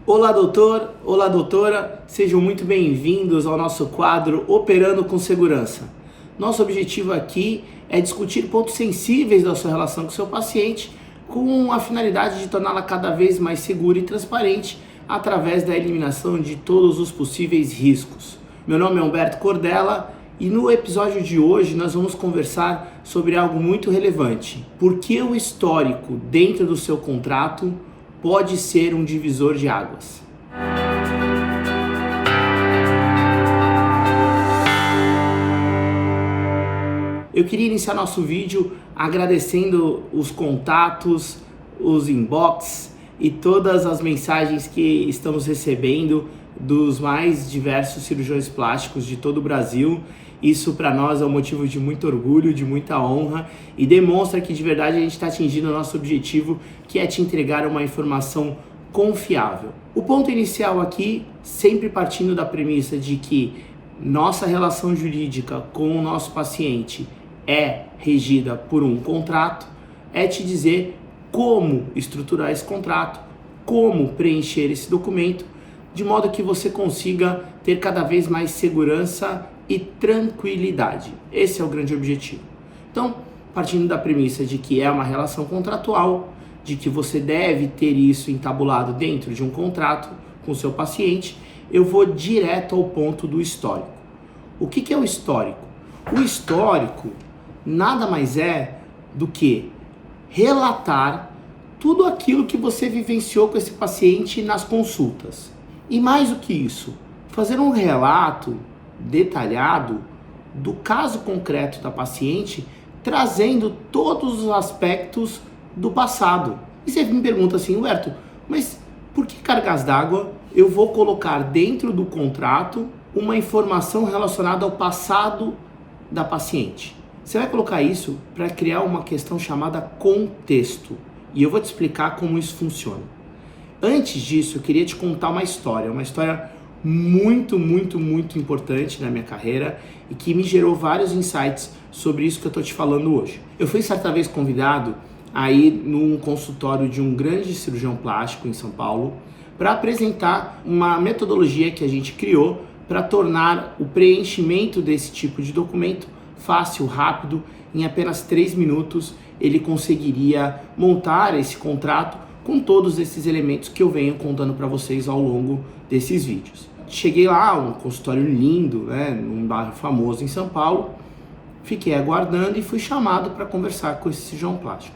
Olá, doutor, olá, doutora, sejam muito bem-vindos ao nosso quadro Operando com Segurança. Nosso objetivo aqui é discutir pontos sensíveis da sua relação com o seu paciente com a finalidade de torná-la cada vez mais segura e transparente através da eliminação de todos os possíveis riscos. Meu nome é Humberto Cordella e no episódio de hoje nós vamos conversar sobre algo muito relevante. Por que o histórico dentro do seu contrato pode ser um divisor de águas? Eu queria iniciar nosso vídeo agradecendo os contatos, os inbox e todas as mensagens que estamos recebendo dos mais diversos cirurgiões plásticos de todo o Brasil. Isso para nós é um motivo de muito orgulho, de muita honra e demonstra que de verdade a gente está atingindo o nosso objetivo, que é te entregar uma informação confiável. O ponto inicial aqui, sempre partindo da premissa de que nossa relação jurídica com o nosso paciente é regida por um contrato, é te dizer como estruturar esse contrato, como preencher esse documento, de modo que você consiga ter cada vez mais segurança e tranquilidade. Esse é o grande objetivo. Então, partindo da premissa de que é uma relação contratual, de que você deve ter isso entabulado dentro de um contrato com o seu paciente, eu vou direto ao ponto do histórico. O que é o histórico? O histórico nada mais é do que relatar tudo aquilo que você vivenciou com esse paciente nas consultas. E mais do que isso, fazer um relato detalhado do caso concreto da paciente, trazendo todos os aspectos do passado. E você me pergunta assim, Humberto, mas por que cargas d'água eu vou colocar dentro do contrato uma informação relacionada ao passado da paciente? Você vai colocar isso para criar uma questão chamada contexto. E eu vou te explicar como isso funciona. Antes disso, eu queria te contar uma história muito importante na minha carreira e que me gerou vários insights sobre isso que eu estou te falando hoje. Eu fui certa vez convidado a ir num consultório de um grande cirurgião plástico em São Paulo para apresentar uma metodologia que a gente criou para tornar o preenchimento desse tipo de documento fácil, rápido. Em apenas 3 minutos ele conseguiria montar esse contrato com todos esses elementos que eu venho contando para vocês ao longo desses vídeos. Cheguei lá, um consultório lindo, num bairro famoso em São Paulo, fiquei aguardando e fui chamado para conversar com esse cirurgião plástico.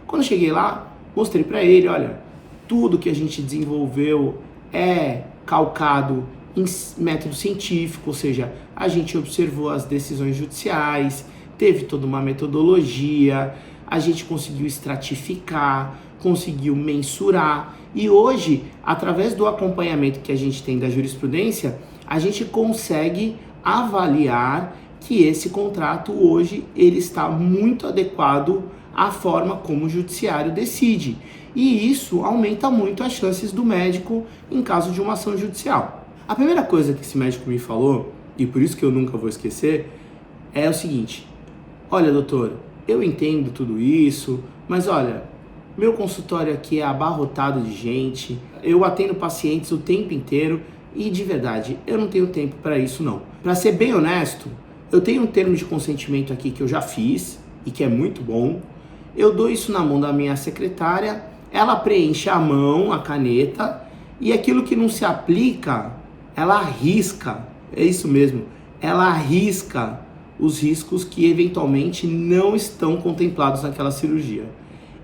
Quando cheguei lá, mostrei para ele, olha, tudo que a gente desenvolveu é calcado em método científico, ou seja, a gente observou as decisões judiciais, teve toda uma metodologia, a gente conseguiu estratificar, conseguiu mensurar e hoje, através do acompanhamento que a gente tem da jurisprudência, a gente consegue avaliar que esse contrato hoje ele está muito adequado à forma como o judiciário decide. E isso aumenta muito as chances do médico em caso de uma ação judicial. A primeira coisa que esse médico me falou, e por isso que eu nunca vou esquecer, é o seguinte: olha, doutor, eu entendo tudo isso, mas olha, meu consultório aqui é abarrotado de gente, eu atendo pacientes o tempo inteiro e de verdade, eu não tenho tempo para isso não. Para ser bem honesto, eu tenho um termo de consentimento aqui que eu já fiz e que é muito bom. Eu dou isso na mão da minha secretária, ela preenche a mão, a caneta, e aquilo que não se aplica, ela arrisca, é isso mesmo, ela arrisca os riscos que eventualmente não estão contemplados naquela cirurgia.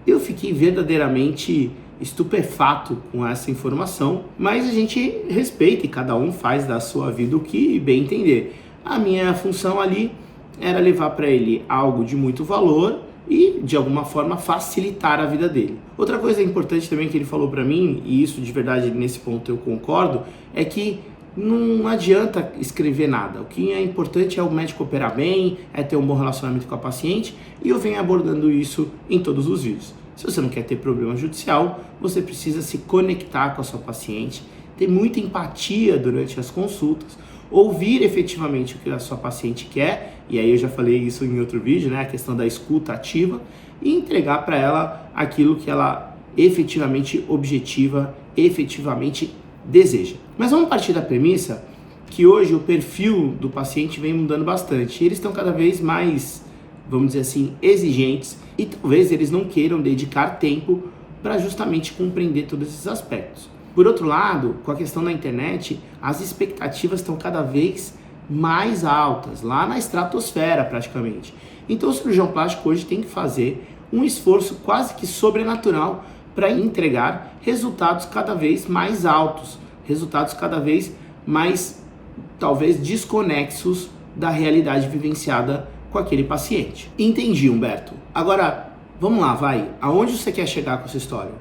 Eu fiquei verdadeiramente estupefato com essa informação, mas a gente respeita e cada um faz da sua vida o que bem entender. A minha função ali era levar para ele algo de muito valor e de alguma forma facilitar a vida dele. Outra coisa importante também que ele falou para mim, e isso de verdade nesse ponto eu concordo, é que não adianta escrever nada. O que é importante é o médico operar bem, é ter um bom relacionamento com a paciente, e eu venho abordando isso em todos os vídeos. Se você não quer ter problema judicial, você precisa se conectar com a sua paciente, ter muita empatia durante as consultas, ouvir efetivamente o que a sua paciente quer, e aí eu já falei isso em outro vídeo, a questão da escuta ativa, e entregar para ela aquilo que ela efetivamente objetiva, efetivamente deseja. Mas vamos partir da premissa que hoje o perfil do paciente vem mudando bastante. Eles estão cada vez mais, vamos dizer assim, exigentes e talvez eles não queiram dedicar tempo para justamente compreender todos esses aspectos. Por outro lado, com a questão da internet, as expectativas estão cada vez mais altas, lá na estratosfera praticamente. Então o cirurgião plástico hoje tem que fazer um esforço quase que sobrenatural para entregar resultados cada vez mais altos, resultados cada vez mais, talvez, desconexos da realidade vivenciada com aquele paciente. Entendi, Humberto. Agora, vamos lá, vai. Aonde você quer chegar com essa história?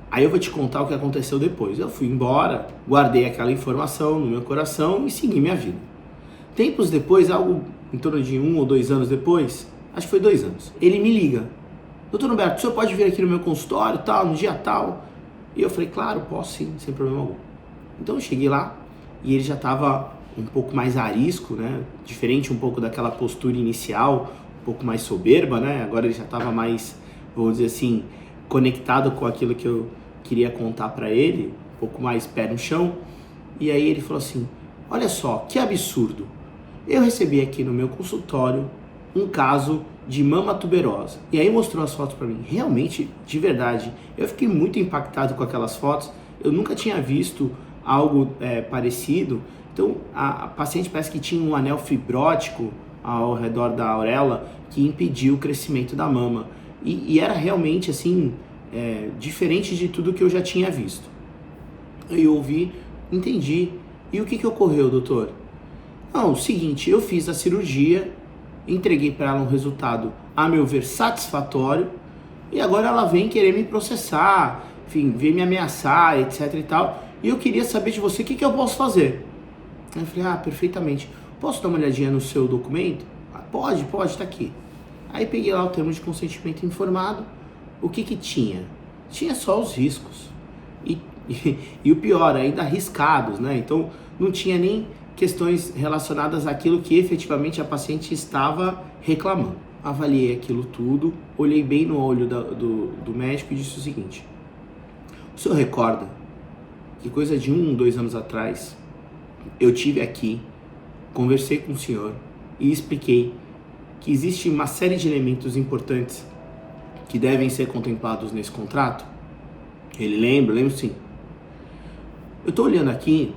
Aí eu vou te contar o que aconteceu depois. Eu fui embora, guardei aquela informação no meu coração e segui minha vida. Tempos depois, algo em torno de 1 ou 2 anos depois, acho que foi 2 anos, ele me liga. Doutor Humberto, o senhor pode vir aqui no meu consultório, tal, no dia tal? E eu falei, claro, posso sim, sem problema algum. Então eu cheguei lá e ele já estava um pouco mais arisco, né? Diferente um pouco daquela postura inicial, um pouco mais soberba, né? Agora ele já estava mais, vou dizer assim, conectado com aquilo que eu queria contar para ele, um pouco mais pé no chão. E aí ele falou assim, olha só, que absurdo. Eu recebi aqui no meu consultório um caso de mama tuberosa. E aí mostrou as fotos para mim. Realmente, de verdade, eu fiquei muito impactado com aquelas fotos. Eu nunca tinha visto algo parecido. Então, a paciente parece que tinha um anel fibrótico ao redor da auréola que impediu o crescimento da mama. E era realmente, assim, diferente de tudo que eu já tinha visto. Eu ouvi, entendi. E o que ocorreu, doutor? Não, o seguinte, eu fiz a cirurgia, entreguei para ela um resultado, a meu ver, satisfatório, e agora ela vem querer me processar, enfim, vem me ameaçar, etc e tal, e eu queria saber de você o que eu posso fazer. Aí eu falei, perfeitamente, posso dar uma olhadinha no seu documento? Pode, tá aqui. Aí peguei lá o termo de consentimento informado, o que tinha? Tinha só os riscos, e o pior, ainda arriscados, né? Então não tinha nem questões relacionadas àquilo que efetivamente a paciente estava reclamando. Avaliei aquilo tudo, olhei bem no olho do médico e disse o seguinte, o senhor recorda que coisa de 1 ou 2 anos atrás eu tive aqui, conversei com o senhor e expliquei que existe uma série de elementos importantes que devem ser contemplados nesse contrato? Ele lembro sim. Eu estou olhando aqui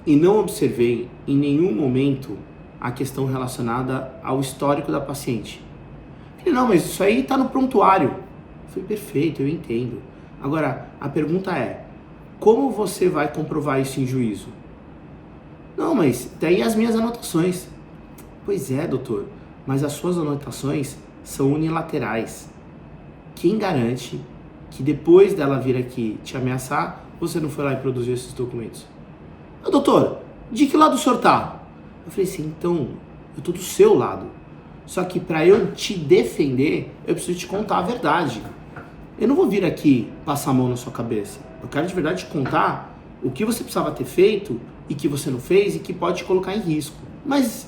e não observei em nenhum momento a questão relacionada ao histórico da paciente. Eu falei, não, mas isso aí está no prontuário. Eu falei, perfeito, eu entendo. Agora, a pergunta é, como você vai comprovar isso em juízo? Não, mas daí as minhas anotações. Pois é, doutor, mas as suas anotações são unilaterais. Quem garante que depois dela vir aqui te ameaçar, você não foi lá e produziu esses documentos? Doutor, de que lado o senhor tá? Eu falei assim, então, eu tô do seu lado. Só que para eu te defender, eu preciso te contar a verdade. Eu não vou vir aqui passar a mão na sua cabeça. Eu quero de verdade te contar o que você precisava ter feito e que você não fez e que pode te colocar em risco. Mas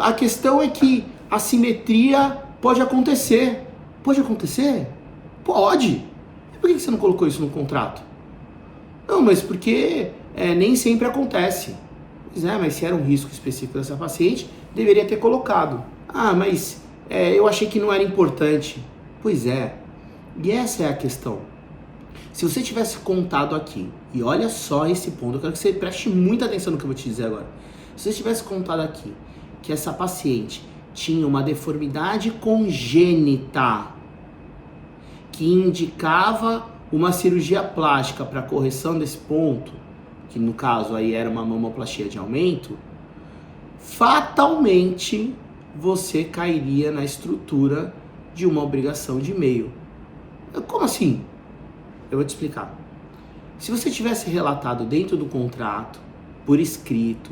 a questão é que a simetria pode acontecer. Pode acontecer? Pode. E por que você não colocou isso no contrato? Não, mas porque nem sempre acontece. Pois é, mas se era um risco específico dessa paciente, deveria ter colocado. Mas eu achei que não era importante. Pois é, e essa é a questão. Se você tivesse contado aqui, e olha só esse ponto, eu quero que você preste muita atenção no que eu vou te dizer agora. Se você tivesse contado aqui que essa paciente tinha uma deformidade congênita que indicava uma cirurgia plástica para correção desse ponto, que no caso aí era uma mamoplastia de aumento, fatalmente você cairia na estrutura de uma obrigação de meio. Como assim? Eu vou te explicar. Se você tivesse relatado dentro do contrato, por escrito,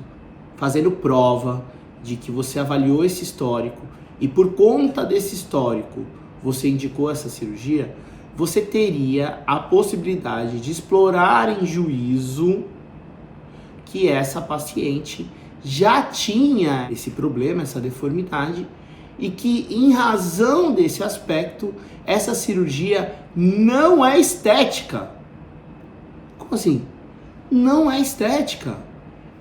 fazendo prova de que você avaliou esse histórico e por conta desse histórico você indicou essa cirurgia, você teria a possibilidade de explorar em juízo que essa paciente já tinha esse problema, essa deformidade, e que em razão desse aspecto, essa cirurgia não é estética. Como assim? não é estética.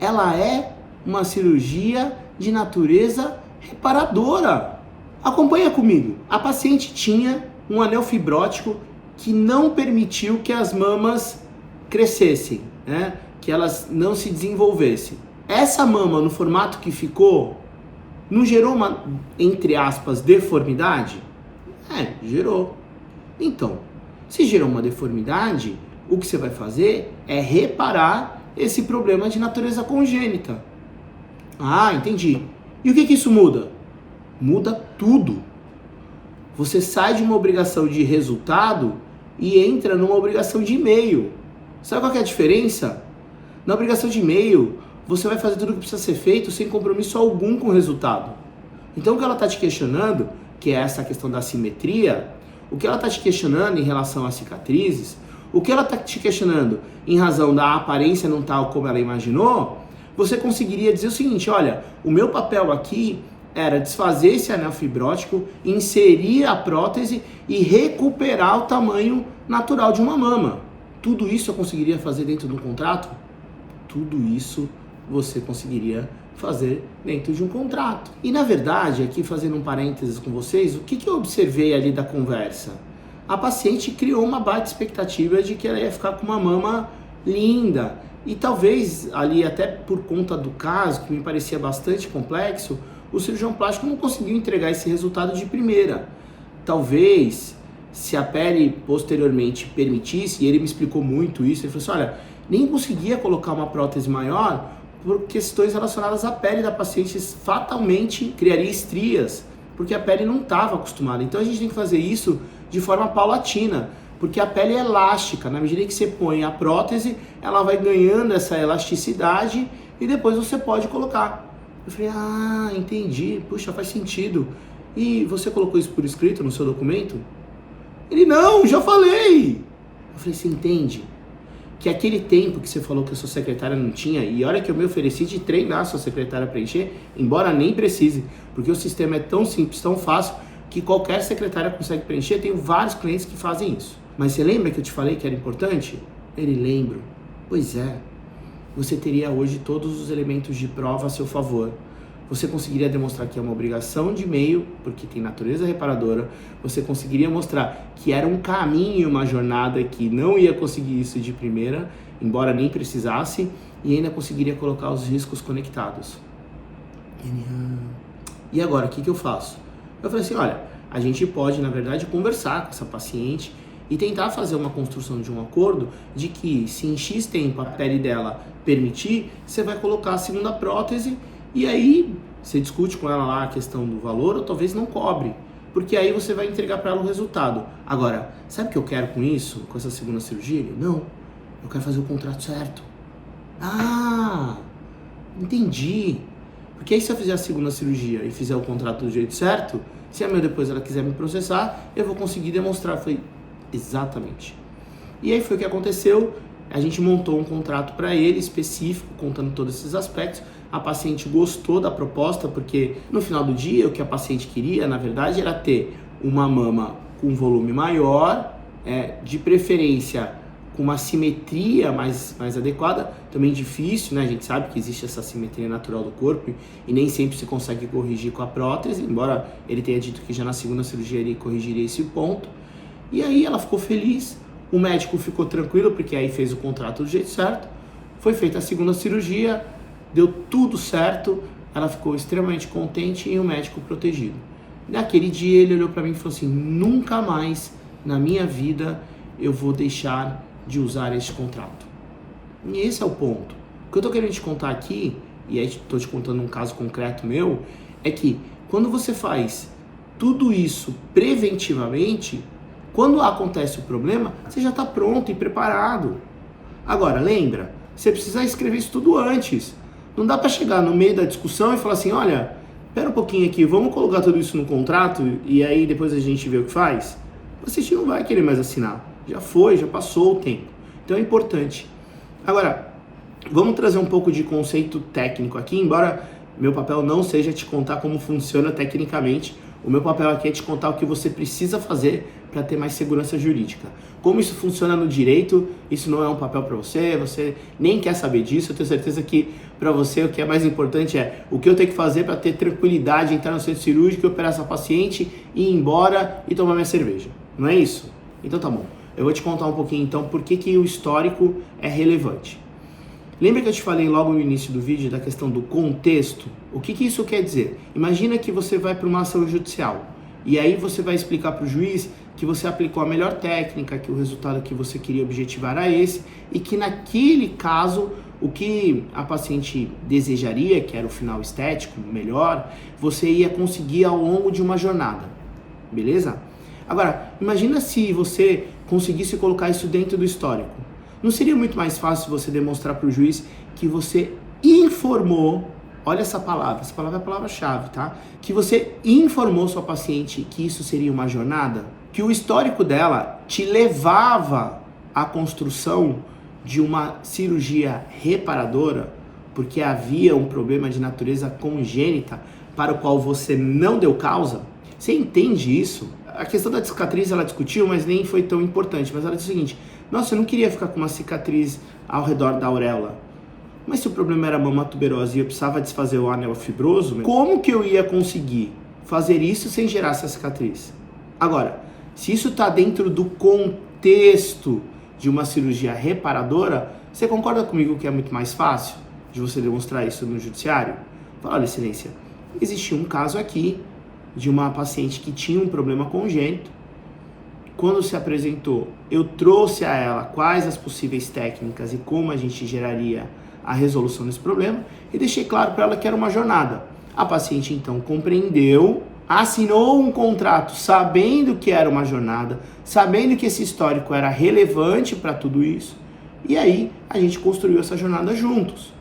Ela é uma cirurgia de natureza reparadora. Acompanha comigo. A paciente tinha um anel fibrótico que não permitiu que as mamas crescessem, né? Que elas não se desenvolvessem. Essa mama, no formato que ficou, não gerou uma, entre aspas, deformidade? Gerou. Então, se gerou uma deformidade, o que você vai fazer é reparar esse problema de natureza congênita. Ah, entendi. E o que isso muda? Muda tudo. Você sai de uma obrigação de resultado e entra numa obrigação de e-mail. Sabe qual que é a diferença? Na obrigação de e-mail, você vai fazer tudo o que precisa ser feito sem compromisso algum com o resultado. Então o que ela está te questionando, que é essa questão da simetria, o que ela está te questionando em relação às cicatrizes, o que ela está te questionando em razão da aparência não tal como ela imaginou, você conseguiria dizer o seguinte: olha, o meu papel aqui era desfazer esse anel fibrótico, inserir a prótese e recuperar o tamanho natural de uma mama. Tudo isso eu conseguiria fazer dentro do contrato? Tudo isso você conseguiria fazer dentro de um contrato. E na verdade, aqui fazendo um parênteses com vocês, o que eu observei ali da conversa? A paciente criou uma baita expectativa de que ela ia ficar com uma mama linda. E talvez ali, até por conta do caso, que me parecia bastante complexo, o cirurgião plástico não conseguiu entregar esse resultado de primeira. Talvez, se a pele posteriormente permitisse, e ele me explicou muito isso, ele falou assim: olha, nem conseguia colocar uma prótese maior por questões relacionadas à pele da paciente, fatalmente criaria estrias, porque a pele não estava acostumada. Então a gente tem que fazer isso de forma paulatina, porque a pele é elástica. Na medida que você põe a prótese, ela vai ganhando essa elasticidade e depois você pode colocar. Eu falei: ah, entendi, puxa, faz sentido. E você colocou isso por escrito no seu documento? Ele: não, já falei. Eu falei: você entende que aquele tempo que você falou que a sua secretária não tinha, e olha que eu me ofereci de treinar a sua secretária a preencher, embora nem precise, porque o sistema é tão simples, tão fácil, que qualquer secretária consegue preencher. Tenho vários clientes que fazem isso. Mas você lembra que eu te falei que era importante? Ele: lembro. Pois é, você teria hoje todos os elementos de prova a seu favor. Você conseguiria demonstrar que é uma obrigação de e-mail, porque tem natureza reparadora. Você conseguiria mostrar que era um caminho, uma jornada, que não ia conseguir isso de primeira, embora nem precisasse, e ainda conseguiria colocar os riscos conectados. E agora, o que eu faço? Eu falei assim: olha, a gente pode, na verdade, conversar com essa paciente e tentar fazer uma construção de um acordo de que, se em X tempo a pele dela permitir, você vai colocar a segunda prótese. E aí, você discute com ela lá a questão do valor, ou talvez não cobre, porque aí você vai entregar para ela o resultado. Agora, sabe o que eu quero com isso, com essa segunda cirurgia? Não, eu quero fazer o contrato certo. Ah, entendi. Porque aí se eu fizer a segunda cirurgia e fizer o contrato do jeito certo, se amanhã depois ela quiser me processar, eu vou conseguir demonstrar. Eu falei: exatamente. E aí foi o que aconteceu. A gente montou um contrato para ele específico, contando todos esses aspectos. A paciente gostou da proposta, porque no final do dia o que a paciente queria, na verdade, era ter uma mama com volume maior, de preferência com uma simetria mais adequada. Também difícil, né? A gente sabe que existe essa simetria natural do corpo e nem sempre se consegue corrigir com a prótese, embora ele tenha dito que já na segunda cirurgia ele corrigiria esse ponto. E aí ela ficou feliz, o médico ficou tranquilo, porque aí fez o contrato do jeito certo, foi feita a segunda cirurgia, deu tudo certo, ela ficou extremamente contente e o médico protegido. Naquele dia ele olhou para mim e falou assim: nunca mais na minha vida eu vou deixar de usar este contrato. E esse é o ponto. O que eu estou querendo te contar aqui, e aí estou te contando um caso concreto meu, é que quando você faz tudo isso preventivamente, quando acontece o problema, você já está pronto e preparado. Agora, lembra, você precisa escrever isso tudo antes. Não dá para chegar no meio da discussão e falar assim: olha, espera um pouquinho aqui, vamos colocar tudo isso no contrato e aí depois a gente vê o que faz. Você não vai querer mais assinar. Já foi, já passou o tempo. Então é importante. Agora, vamos trazer um pouco de conceito técnico aqui, embora meu papel não seja te contar como funciona tecnicamente O meu papel aqui é te contar o que você precisa fazer para ter mais segurança jurídica. Como isso funciona no direito, isso não é um papel para você, você nem quer saber disso. Eu tenho certeza que para você o que é mais importante é o que eu tenho que fazer para ter tranquilidade, entrar no centro cirúrgico, operar essa paciente, ir embora e tomar minha cerveja. Não é isso? Então tá bom. Eu vou te contar um pouquinho então por que o histórico é relevante. Lembra que eu te falei logo no início do vídeo da questão do contexto? O que isso quer dizer? Imagina que você vai para uma ação judicial e aí você vai explicar para o juiz que você aplicou a melhor técnica, que o resultado que você queria objetivar era esse e que naquele caso o que a paciente desejaria, que era o final estético melhor, você ia conseguir ao longo de uma jornada, beleza? Agora, imagina se você conseguisse colocar isso dentro do histórico. Não seria muito mais fácil você demonstrar para o juiz que você informou, olha essa palavra é a palavra-chave, tá? Que você informou sua paciente que isso seria uma jornada? Que o histórico dela te levava à construção de uma cirurgia reparadora, porque havia um problema de natureza congênita para o qual você não deu causa? Você entende isso? A questão da cicatriz ela discutiu, mas nem foi tão importante. Mas ela disse o seguinte: nossa, eu não queria ficar com uma cicatriz ao redor da auréola. Mas se o problema era mama tuberosa e eu precisava desfazer o anel fibroso, como que eu ia conseguir fazer isso sem gerar essa cicatriz? Agora, se isso está dentro do contexto de uma cirurgia reparadora, você concorda comigo que é muito mais fácil de você demonstrar isso no judiciário? Fala, olha, excelência, existia um caso aqui de uma paciente que tinha um problema congênito. Quando se apresentou, eu trouxe a ela quais as possíveis técnicas e como a gente geraria a resolução desse problema e deixei claro para ela que era uma jornada. A paciente então compreendeu, assinou um contrato sabendo que era uma jornada, sabendo que esse histórico era relevante para tudo isso, e aí a gente construiu essa jornada juntos.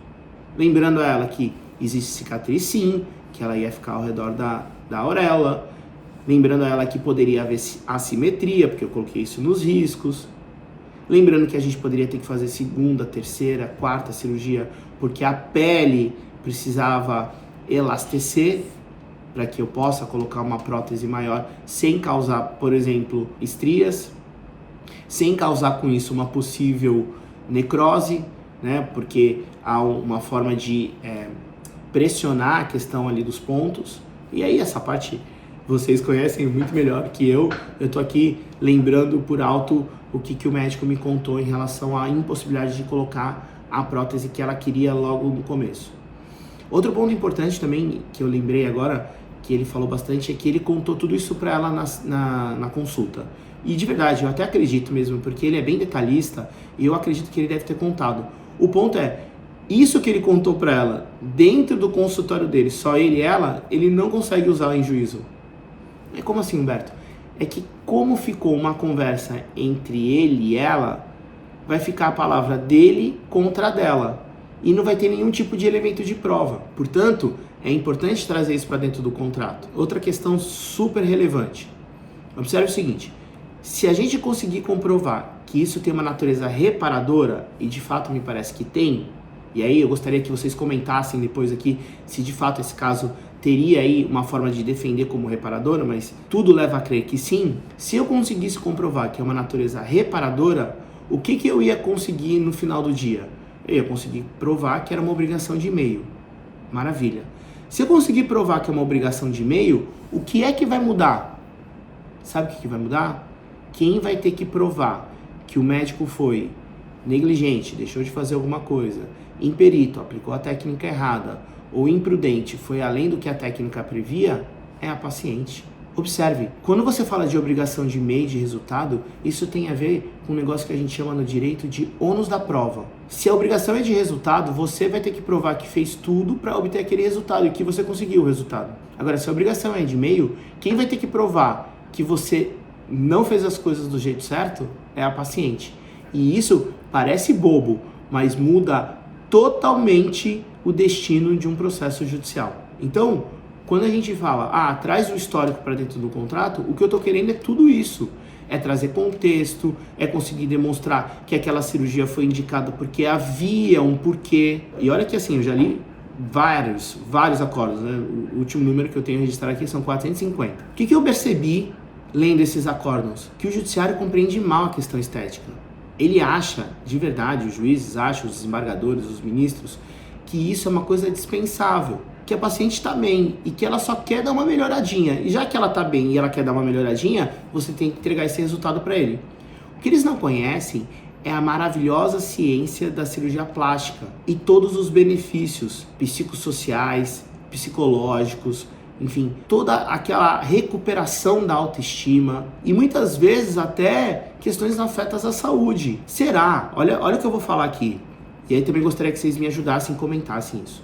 Lembrando a ela que existe cicatriz sim, que ela ia ficar ao redor da auréola, lembrando a ela que poderia haver assimetria, porque eu coloquei isso nos riscos, lembrando que a gente poderia ter que fazer segunda, terceira, quarta cirurgia, porque a pele precisava elastecer para que eu possa colocar uma prótese maior sem causar, por exemplo, estrias, sem causar com isso uma possível necrose, né? Porque há uma forma de pressionar a questão ali dos pontos. E aí essa parte vocês conhecem muito melhor que eu tô aqui lembrando por alto o que o médico me contou em relação à impossibilidade de colocar a prótese que ela queria logo no começo. Outro ponto importante também que eu lembrei agora, que ele falou bastante, é que ele contou tudo isso para ela na consulta. E de verdade, eu até acredito mesmo, porque ele é bem detalhista e eu acredito que ele deve ter contado. O ponto é, isso que ele contou para ela, dentro do consultório dele, só ele e ela, ele não consegue usar em juízo. É como assim, Humberto? É que como ficou uma conversa entre ele e ela, vai ficar a palavra dele contra a dela. E não vai ter nenhum tipo de elemento de prova. Portanto, é importante trazer isso para dentro do contrato. Outra questão super relevante. Observe o seguinte, se a gente conseguir comprovar que isso tem uma natureza reparadora, e de fato me parece que tem, e aí eu gostaria que vocês comentassem depois aqui se de fato esse caso teria aí uma forma de defender como reparadora, mas tudo leva a crer que sim. Se eu conseguisse comprovar que é uma natureza reparadora, o que eu ia conseguir no final do dia? Eu ia conseguir provar que era uma obrigação de e-mail. Maravilha. Se eu conseguir provar que é uma obrigação de e-mail, o que é que vai mudar? Sabe o que vai mudar? Quem vai ter que provar que o médico foi negligente, deixou de fazer alguma coisa, imperito, aplicou a técnica errada, ou imprudente, foi além do que a técnica previa, é a paciente. Observe, quando você fala de obrigação de e-mail de resultado, isso tem a ver com um negócio que a gente chama no direito de ônus da prova. Se a obrigação é de resultado, você vai ter que provar que fez tudo para obter aquele resultado e que você conseguiu o resultado. Agora, se a obrigação é de e-mail, quem vai ter que provar que você não fez as coisas do jeito certo é a paciente. E isso parece bobo, mas muda totalmente o destino de um processo judicial. Então, quando a gente fala, traz o histórico para dentro do contrato, o que eu estou querendo é tudo isso. É trazer contexto, é conseguir demonstrar que aquela cirurgia foi indicada porque havia um porquê. E olha que assim, eu já li vários acordos, né? O último número que eu tenho registrado aqui são 450. O que eu percebi lendo esses acordos? Que o judiciário compreende mal a questão estética. Ele acha, de verdade, os juízes acham, os desembargadores, os ministros, que isso é uma coisa dispensável, que a paciente está bem e que ela só quer dar uma melhoradinha. E já que ela está bem e ela quer dar uma melhoradinha, você tem que entregar esse resultado para ele. O que eles não conhecem é a maravilhosa ciência da cirurgia plástica e todos os benefícios psicossociais, psicológicos, enfim, toda aquela recuperação da autoestima e muitas vezes até questões afetas à saúde. Será? Olha o que eu vou falar aqui. E aí também gostaria que vocês me ajudassem e comentassem isso.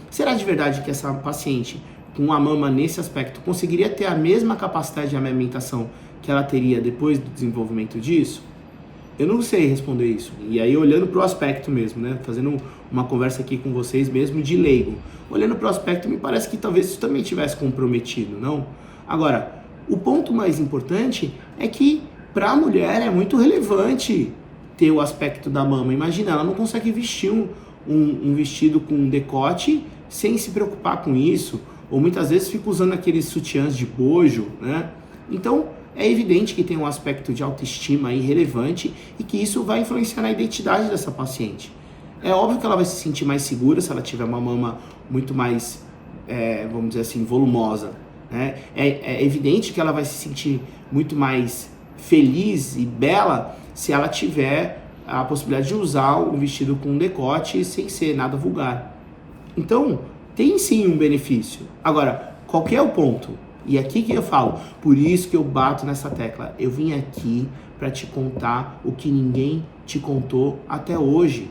Será de verdade que essa paciente com a mama nesse aspecto conseguiria ter a mesma capacidade de amamentação que ela teria depois do desenvolvimento disso? Eu não sei responder isso. E aí olhando para o aspecto mesmo, né? Fazendo uma conversa aqui com vocês mesmo de leigo. Olhando para o aspecto, me parece que talvez isso também tivesse comprometido, não? Agora, o ponto mais importante é que para a mulher é muito relevante ter o aspecto da mama. Imagina, ela não consegue vestir um vestido com decote sem se preocupar com isso. Ou muitas vezes fica usando aqueles sutiãs de bojo, né? Então, é evidente que tem um aspecto de autoestima aí relevante e que isso vai influenciar na identidade dessa paciente. É óbvio que ela vai se sentir mais segura se ela tiver uma mama muito mais, vamos dizer assim, volumosa, né? É evidente que ela vai se sentir muito mais feliz e bela se ela tiver a possibilidade de usar um vestido com decote sem ser nada vulgar. Então, tem sim um benefício. Agora, qual que é o ponto? E aqui que eu falo, por isso que eu bato nessa tecla. Eu vim aqui para te contar o que ninguém te contou até hoje.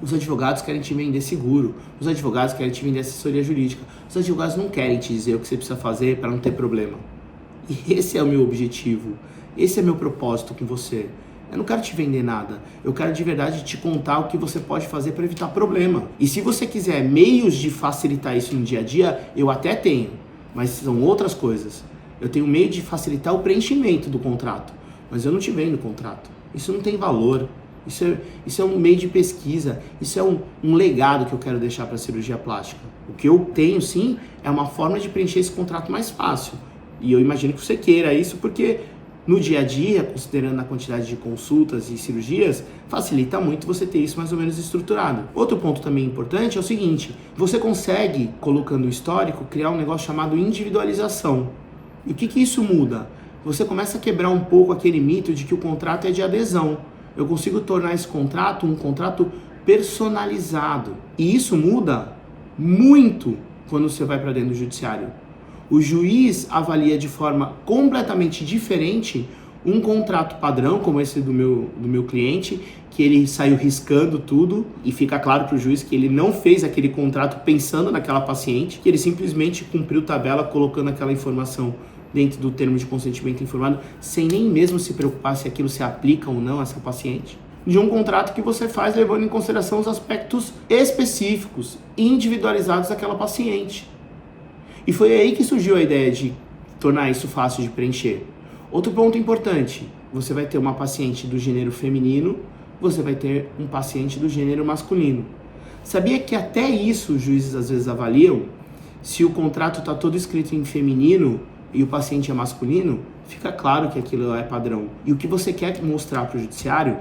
Os advogados querem te vender seguro, os advogados querem te vender assessoria jurídica, os advogados não querem te dizer o que você precisa fazer para não ter problema. E esse é o meu objetivo, esse é meu propósito com você. Eu não quero te vender nada, eu quero de verdade te contar o que você pode fazer para evitar problema. E se você quiser meios de facilitar isso no dia a dia, eu até tenho, mas são outras coisas. Eu tenho meio de facilitar o preenchimento do contrato, mas eu não te vendo contrato. Isso não tem valor, isso é um meio de pesquisa, isso é um legado que eu quero deixar para a cirurgia plástica. O que eu tenho sim é uma forma de preencher esse contrato mais fácil. E eu imagino que você queira isso porque no dia a dia, considerando a quantidade de consultas e cirurgias, facilita muito você ter isso mais ou menos estruturado. Outro ponto também importante é o seguinte, você consegue, colocando o histórico, criar um negócio chamado individualização. E o que isso muda? Você começa a quebrar um pouco aquele mito de que o contrato é de adesão. Eu consigo tornar esse contrato um contrato personalizado. E isso muda muito quando você vai para dentro do judiciário. O juiz avalia de forma completamente diferente um contrato padrão, como esse do meu cliente, que ele saiu riscando tudo e fica claro para o juiz que ele não fez aquele contrato pensando naquela paciente, que ele simplesmente cumpriu tabela colocando aquela informação dentro do termo de consentimento informado, sem nem mesmo se preocupar se aquilo se aplica ou não a essa paciente. De um contrato que você faz levando em consideração os aspectos específicos, individualizados daquela paciente. E foi aí que surgiu a ideia de tornar isso fácil de preencher. Outro ponto importante, você vai ter uma paciente do gênero feminino, você vai ter um paciente do gênero masculino. Sabia que até isso os juízes às vezes avaliam? Se o contrato está todo escrito em feminino e o paciente é masculino, fica claro que aquilo é padrão. E o que você quer mostrar para o judiciário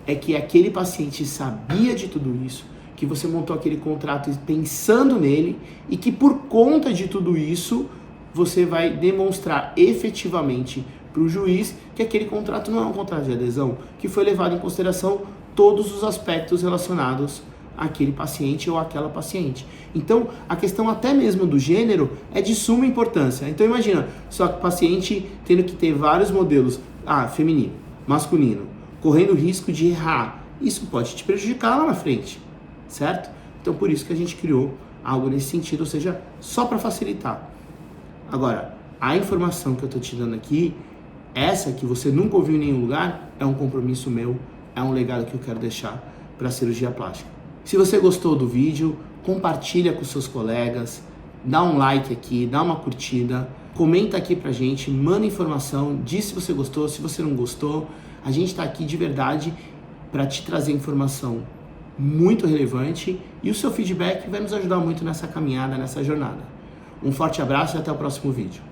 é que aquele paciente sabia de tudo isso, que você montou aquele contrato pensando nele e que por conta de tudo isso, você vai demonstrar efetivamente para o juiz que aquele contrato não é um contrato de adesão, que foi levado em consideração todos os aspectos relacionados àquele paciente ou àquela paciente. Então, a questão até mesmo do gênero é de suma importância. Então, imagina, sua paciente tendo que ter vários modelos, feminino, masculino, correndo risco de errar. Isso pode te prejudicar lá na frente, certo? Então, por isso que a gente criou algo nesse sentido, ou seja, só para facilitar. Agora, a informação que eu estou te dando aqui, essa que você nunca ouviu em nenhum lugar, é um compromisso meu, é um legado que eu quero deixar para a cirurgia plástica. Se você gostou do vídeo, compartilha com seus colegas, dá um like aqui, dá uma curtida, comenta aqui pra gente, manda informação, diz se você gostou, se você não gostou. A gente está aqui de verdade para te trazer informação muito relevante e o seu feedback vai nos ajudar muito nessa caminhada, nessa jornada. Um forte abraço e até o próximo vídeo.